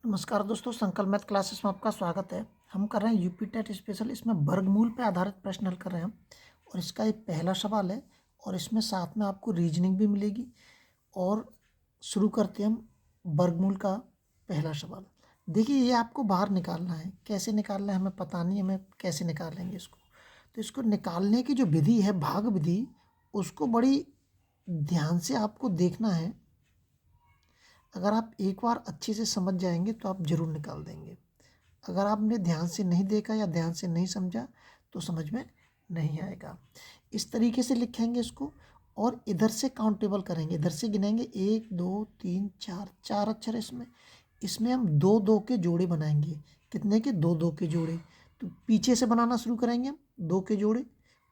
नमस्कार दोस्तों, संकल्प मैथ क्लासेस में आपका स्वागत है। हम कर रहे हैं यूपी टेट स्पेशल। इसमें वर्गमूल पे आधारित प्रश्न हल कर रहे हैं हम, और इसका एक पहला सवाल है और इसमें साथ में आपको रीजनिंग भी मिलेगी। और शुरू करते हैं हम वर्गमूल का पहला सवाल। देखिए, ये आपको बाहर निकालना है। कैसे निकालना है हमें पता नहीं, हमें कैसे निकालेंगे इसको। तो इसको निकालने की जो विधि है, भाग विधि, उसको बड़ी ध्यान से आपको देखना है। अगर आप एक बार अच्छे से समझ जाएंगे तो आप ज़रूर निकाल देंगे। अगर आपने ध्यान से नहीं देखा या ध्यान से नहीं समझा तो समझ में नहीं आएगा। इस तरीके से लिखेंगे इसको और इधर से काउंटेबल करेंगे, इधर से गिनेंगे 1 2 3 4, 4 अक्षर इसमें। इसमें हम दो दो के जोड़े बनाएंगे। कितने के? दो दो के जोड़े। तो पीछे से बनाना शुरू करेंगे हम, दो के जोड़े,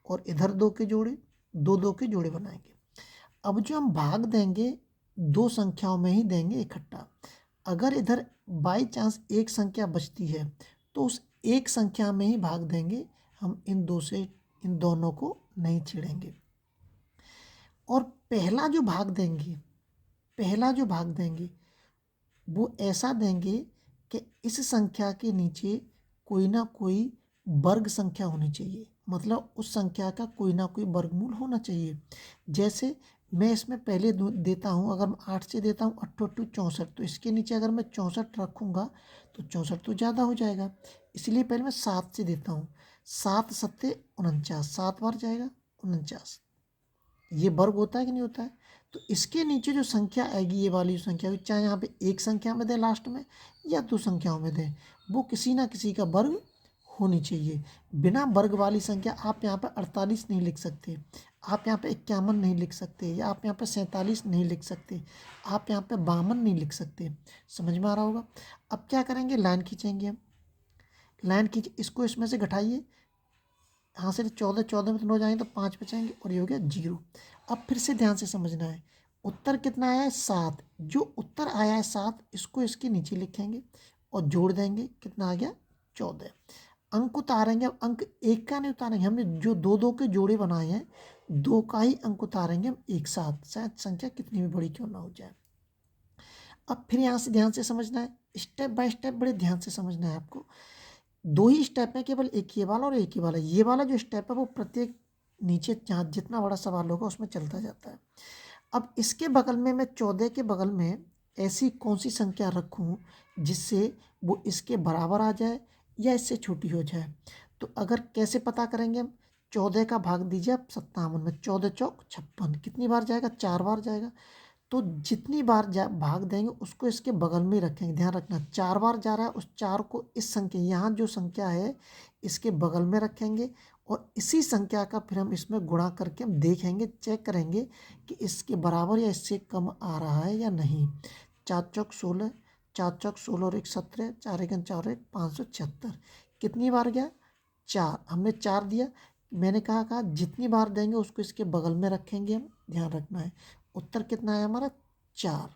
और इधर दो के जोड़े, दो दो के जोड़े बनाएंगे। अब जो हम भाग देंगे, दो संख्याओं में ही देंगे इकट्ठा। अगर इधर बाई चांस एक संख्या बचती है तो उस एक संख्या में ही भाग देंगे हम। इन दोनों को नहीं छेड़ेंगे। और पहला जो भाग देंगे वो ऐसा देंगे कि इस संख्या के नीचे कोई ना कोई वर्ग संख्या होनी चाहिए। मतलब उस संख्या का कोई ना कोई वर्गमूल होना चाहिए। जैसे मैं इसमें पहले देता हूँ, अगर मैं 8 से देता हूँ 8 8 64, तो इसके नीचे अगर मैं 64 रखूँगा तो 64 तो ज़्यादा हो जाएगा। इसलिए पहले मैं 7 से देता हूँ। 7 सत्ते 49, 7 बार जाएगा 49। ये वर्ग होता है कि नहीं होता है? तो इसके नीचे जो संख्या आएगी, ये वाली संख्या, चाहे यहाँ पे एक संख्या में दें लास्ट में या दो संख्याओं में दें, वो किसी ना किसी का वर्ग होनी चाहिए। बिना वर्ग वाली संख्या आप यहाँ पे 48 नहीं लिख सकते, आप यहाँ पे 51 नहीं लिख सकते, या आप यहाँ पे 47 नहीं लिख सकते, आप यहाँ पे 52 नहीं लिख सकते। समझ में आ रहा होगा? अब क्या करेंगे, लाइन खींचेंगे हम। लाइन खींच, इसको इसमें से घटाइए। यहाँ से 14 14 में तो 9 जाएंगे तो 5 बचाएंगे और ये हो गया 0। अब फिर से ध्यान से समझना है। उत्तर कितना आया है? 7। जो उत्तर आया है 7, इसको इसके नीचे लिखेंगे और जोड़ देंगे। कितना आ गया? 14। अंक उतारेंगे। अब अंक एक का नहीं उतारेंगे, हमने जो दो दो के जोड़े बनाए हैं, दो का ही अंक उतारेंगे हम एक साथ, शायद संख्या कितनी भी बड़ी क्यों ना हो जाए। अब फिर यहाँ से ध्यान से समझना है, स्टेप बाय स्टेप बड़े ध्यान से समझना है आपको। दो ही स्टेप है, केवल एक ये वाला और एक ही वाला। ये वाला जो स्टेप है वो प्रत्येक नीचे जहाँ जितना बड़ा सवाल होगा उसमें चलता जाता है। अब इसके बगल में मैं 14 के बगल में ऐसी कौन सी संख्या रखूं जिससे वो इसके बराबर आ जाए या इससे छोटी हो जाए। तो अगर कैसे पता करेंगे हम? 14 का भाग दीजिए आप 57 में। 14 चौक 56, कितनी बार जाएगा? 4 बार जाएगा। तो जितनी बार भाग देंगे उसको इसके बगल में रखेंगे। ध्यान रखना, 4 बार जा रहा है, उस 4 को इस संख्या, यहाँ जो संख्या है इसके बगल में रखेंगे, और इसी संख्या का फिर हम इसमें गुणा करके हम देखेंगे, चेक करेंगे कि इसके बराबर या इससे कम आ रहा है या नहीं। 4 चौक 16, 4 चौक 16 और 1 17, 4 1 4 1 576। कितनी बार गया? 4। हमने 4 दिया। मैंने कहा जितनी बार देंगे उसको इसके बगल में रखेंगे हम। ध्यान रखना है। उत्तर कितना है हमारा? 4।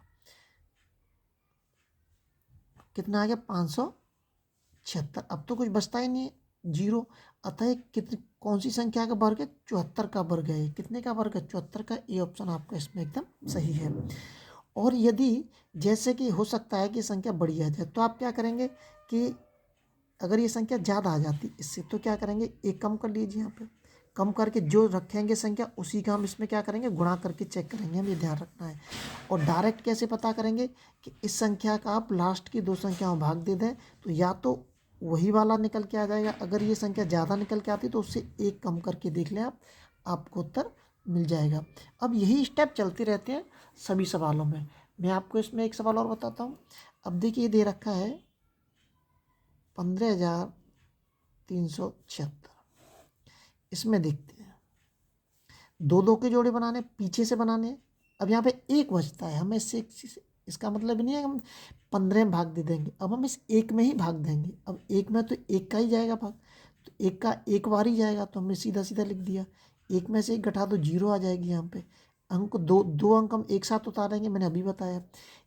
कितना आ गया? 576। अब तो कुछ बचता ही नहीं है, 0। अतः कितनी कौन सी संख्या का वर्ग है? 74 का वर्ग है। कितने का वर्ग है? 74 का। ए ऑप्शन आपका इसमें एकदम सही है। और यदि जैसे कि हो सकता है कि संख्या बड़ी आ जाए, तो आप क्या करेंगे कि अगर ये संख्या ज़्यादा आ जाती इससे, तो क्या करेंगे, एक कम कर लीजिए। यहाँ पे कम करके जो रखेंगे संख्या उसी का हम इसमें क्या करेंगे, गुणा करके चेक करेंगे हम। ये ध्यान रखना है। और डायरेक्ट कैसे पता करेंगे कि इस संख्या का आप लास्ट की दो संख्याओं भाग दे दें तो या तो वही वाला निकल के आ जाएगा। अगर ये संख्या ज़्यादा निकल के आती तो उससे एक कम करके देख लें आप, आपको उत्तर मिल जाएगा। अब यही स्टेप चलते रहते हैं सभी सवालों में। मैं आपको इसमें एक सवाल और बताता हूँ। अब देखिए, ये दे रखा है 15,376। इसमें देखते हैं, दो दो के जोड़े बनाने, पीछे से बनाने। अब यहाँ पे एक बचता है, हमें इससे इसका मतलब नहीं है हम 15 में भाग दे देंगे। अब हम इस एक में ही भाग देंगे। अब एक में तो एक का ही जाएगा भाग, तो एक का एक बार ही जाएगा, तो हमने सीधा सीधा लिख दिया। एक में से एक घटा दो, 0 आ जाएगी। यहाँ पे अंक दो दो अंक हम एक साथ उतारेंगे, मैंने अभी बताया।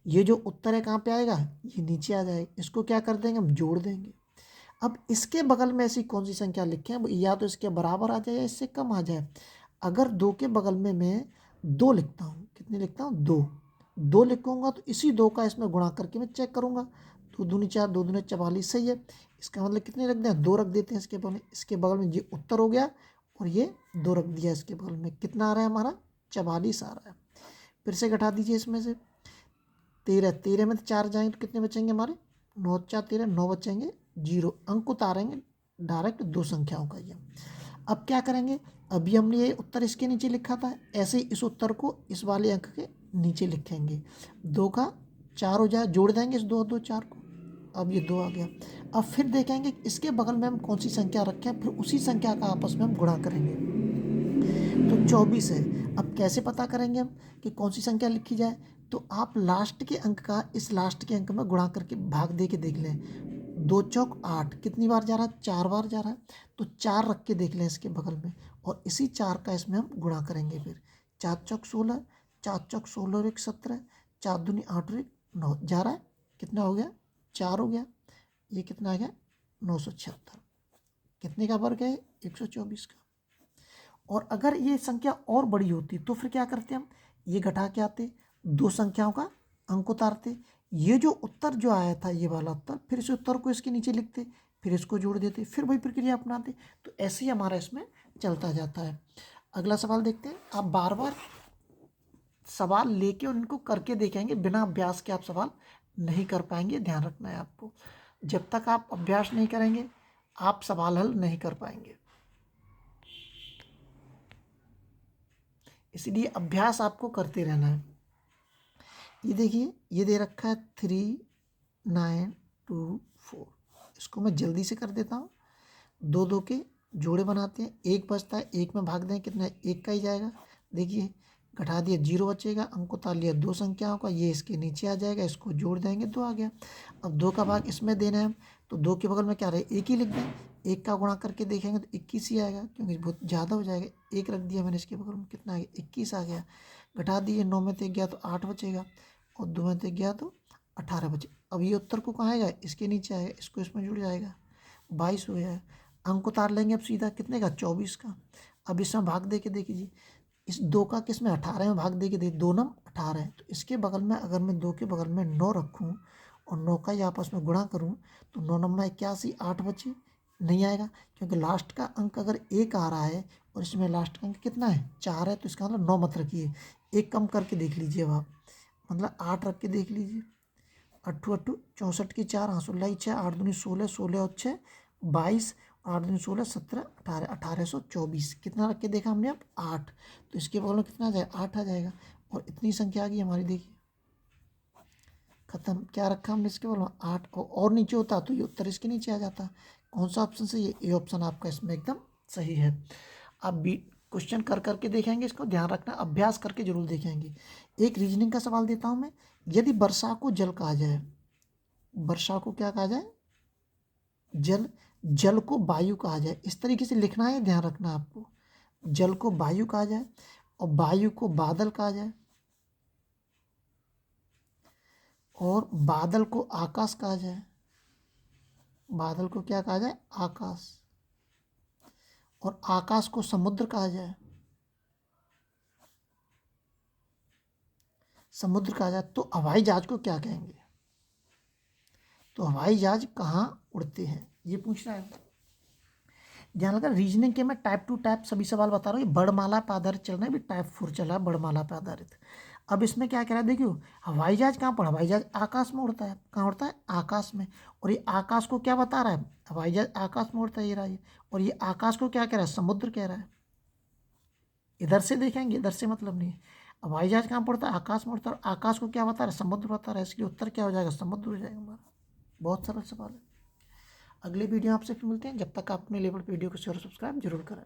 ये जो उत्तर है कहाँ पे आएगा? ये नीचे आ जाएगा। इसको क्या कर देंगे, हम जोड़ देंगे। अब इसके बगल में ऐसी कौन सी संख्या लिखें, या तो इसके बराबर आ जाए या इससे कम आ जाए। अगर 2 के बगल में मैं 2 लिखता हूँ, कितने लिखता हूँ? 2। 2 लिखूंगा तो इसी 2 का इसमें गुणा करके मैं चेक करूंगा। 2 दूनी 4, 2 दूनी 44 सही है। इसका मतलब कितने रख दें, 2 रख देते हैं इसके बगल में। ये उत्तर हो गया और ये 2 रख दिया इसके बगल में। कितना आ रहा है हमारा, 44 आ रहा है। फिर से घटा दीजिए इसमें से 13, 13 में 4 जाएंगे तो कितने बचेंगे हमारे, 9 4 13, 9 बचेंगे। 0 अंक उतारेंगे डायरेक्ट 2 संख्याओं का ये। अब क्या करेंगे, अभी हमने ये उत्तर इसके नीचे लिखा था, ऐसे ही इस उत्तर को इस वाले अंक के नीचे लिखेंगे। 2 का 4 हो जाए, जोड़ देंगे इस 2 2 4 को। अब ये 2 आ गया। अब फिर देखेंगे इसके बगल में हम कौन सी संख्या रखें, फिर उसी संख्या का आपस में हम गुणा करेंगे। तो 24 है। अब कैसे पता करेंगे हम कि कौन सी संख्या लिखी जाए, तो आप लास्ट के अंक का इस लास्ट के अंक में गुणा करके भाग दे के देख लें। 2 चौक 8 कितनी बार जा रहा है, 4 बार जा रहा है। तो 4 रख के देख लें इसके बगल में, और इसी 4 का इसमें हम गुणा करेंगे। फिर 4 चौक 16, 4 चौक 16 और 1 17, 4 दूनी 8 और 1 9 जा रहा है। कितना हो गया, 4 हो गया। ये कितना आ गया, 976। कितने का वर्ग है, 124 का। और अगर ये संख्या और बड़ी होती तो फिर क्या करते हम, ये घटा के आते, 2 संख्याओं का अंक उतारते। ये जो उत्तर जो आया था ये वाला उत्तर, फिर इस उत्तर को इसके नीचे लिखते, फिर इसको जोड़ देते, फिर वही प्रक्रिया अपनाते। तो ऐसे ही हमारा इसमें चलता जाता है। अगला सवाल देखते हैं। आप बार बार सवाल लेके उनको करके देखेंगे, बिना अभ्यास के आप सवाल नहीं कर पाएंगे, ध्यान रखना है आपको। जब तक आप अभ्यास नहीं करेंगे आप सवाल हल नहीं कर पाएंगे, इसलिए अभ्यास आपको करते रहना है। ये देखिए, ये दे रखा है 3 9 2 4। इसको मैं जल्दी से कर देता हूँ। 2 2 के जोड़े बनाते हैं, 1 बचता है, 1 में भाग दें कितना है, 1 का ही जाएगा। देखिए घटा दिया, 0 बचेगा, अंक उतार लिया 2 संख्याओं का, ये इसके नीचे आ जाएगा, इसको जोड़ देंगे 2 आ गया। अब 2 का भाग इसमें देना है, तो 2 के बगल में क्या रहे, 1 ही लिख दें। 1 का गुणा करके देखेंगे तो 21 ही आएगा, क्योंकि बहुत ज़्यादा हो जाएगा। 1 रख दिया मैंने इसके बगल में, कितना आ गया, 21 आ गया। घटा दिए, 9 में से गया तो 8 बचेगा, और 2 में से गया तो 18 बचे। अब ये उत्तर को कहाँ आएगा, इसके नीचे आएगा, इसको इसमें जुड़ जाएगा, 22 हो जाएगा। अंक उतार लेंगे अब सीधा, कितने का, 24 का। अब इसमें भाग दे के देखिए, इस 2 का किस में, 18 में भाग दे के दे, 2 नम 18 है। तो इसके बगल में अगर मैं 2 के बगल में 9 रखूँ और 9 का ही आपस में गुणा करूँ, तो 9 नम्मा 81, 8 बचे, नहीं आएगा, क्योंकि लास्ट का अंक अगर 1 आ रहा है और इसमें लास्ट का अंक कितना है, 4 है, तो इसका मतलब 9 मत रखिए, 1 कम करके देख लीजिए अब आप, मतलब 8 रख के देख लीजिए। 8 8 64 की 4, 16 6, 8 दूनी 16, 16 और 6 22, 8 दूनी 16 17 18, 1824। कितना रख के देखा हमने अब, 8। तो इसके बगल में कितना आ जाएगा, 8 आ जाएगा, और इतनी संख्या आ गई हमारी। देखिए खत्म। क्या रखा हमने इसके बगल में, 8, और नीचे होता तो ये उत्तर इसके नीचे आ जाता। कौन सा ऑप्शन सही है, ये ऑप्शन आपका इसमें एकदम सही है। आप बी क्वेश्चन कर करके देखेंगे, इसको ध्यान रखना, अभ्यास करके जरूर देखेंगे। एक रीजनिंग का सवाल देता हूँ मैं। यदि वर्षा को जल कहा जाए, वर्षा को क्या कहा जाए, जल, जल को वायु कहा जाए, इस तरीके से लिखना है, ध्यान रखना आपको। जल को वायु कहा जाए और वायु को बादल कहा जाए, और बादल को आकाश कहा जाए। बादल को क्या कहा जाए, आकाश, और आकाश को समुद्र कहा जाए, समुद्र कहा जाए। तो हवाई जहाज को क्या कहेंगे, तो हवाई जहाज कहाँ उड़ते हैं, ये पूछना है। ध्यान लगा, रीजनिंग के मैं टाइप टू टाइप सभी सवाल बता रहा हूँ। ये वर्णमाला पे आधारित चल रहा है, भी टाइप 4 चल रहा है वर्णमाला पे आधारित। अब इसमें क्या कह रहा है, देखियो हवाई जहाज कहाँ पर, हवाई जहाज आकाश में उड़ता है, कहाँ उड़ता है, आकाश में। और ये आकाश को क्या बता रहा है, हवाई जहाज आकाश में उड़ता है, ये रहा ये। और ये आकाश को क्या कह रहा है, समुद्र कह रहा है। इधर से देखेंगे, इधर से मतलब नहीं है। हवाई जहाज कहाँ पर उड़ता है, आकाश में उड़ता है, और आकाश को क्या बता रहा है, समुद्र बता रहा है। इसलिए उत्तर क्या हो जाएगा, समुद्र हो जाएगा हमारा। बहुत सरल सवाल है। अगले वीडियो आपसे फिर मिलते हैं, जब तक आप अपने लेवल पे वीडियो को शेयर और सब्सक्राइब जरूर करें।